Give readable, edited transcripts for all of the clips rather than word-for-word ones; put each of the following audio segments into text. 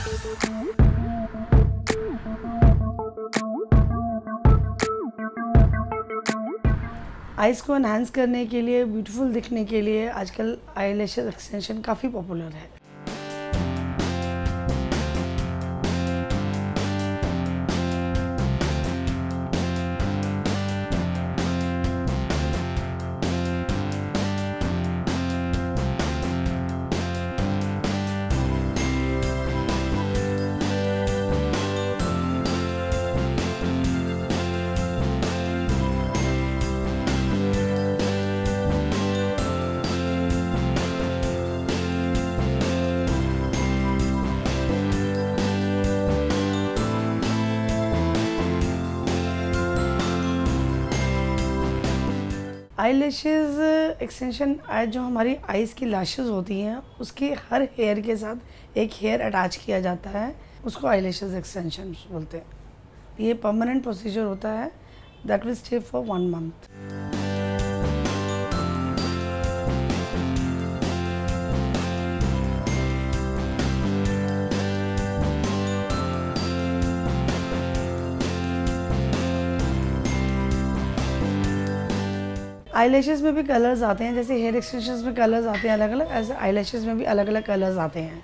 Eyes को enhance करने के लिए, ब्यूटीफुल दिखने के लिए आजकल आईलैशेस एक्सटेंशन काफ़ी पॉपुलर है। आईलैशेस एक्सटेंशन जो हमारी आईज़ की लैशेस होती हैं उसके हर हेयर के साथ एक हेयर अटैच किया जाता है, उसको आईलैशेस एक्सटेंशन बोलते हैं। ये परमानेंट प्रोसीजर होता है that will stay for 1 month. Eyelashes में भी कलर्स आते हैं, जैसे हेयर एक्सटेंशंस में कलर्स आते हैं अलग अलग, ऐसे आईलैशेस में भी अलग अलग कलर्स आते हैं।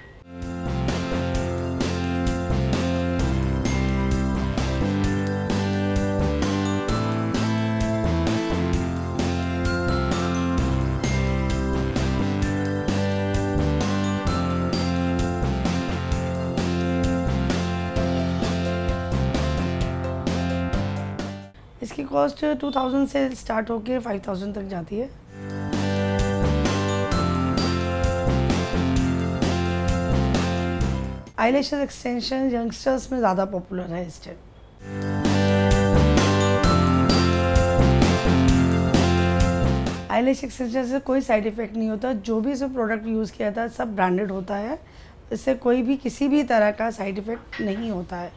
इसकी कॉस्ट 2000 से स्टार्ट होकर 5000 तक जाती है। आईलैशेस एक्सटेंशन यंगस्टर्स में ज़्यादा पॉपुलर है इस टाइम। आईलैश एक्सटेंशन से कोई साइड इफ़ेक्ट नहीं होता, जो भी इसमें प्रोडक्ट यूज़ किया था सब ब्रांडेड होता है, इससे कोई भी किसी भी तरह का साइड इफ़ेक्ट नहीं होता है।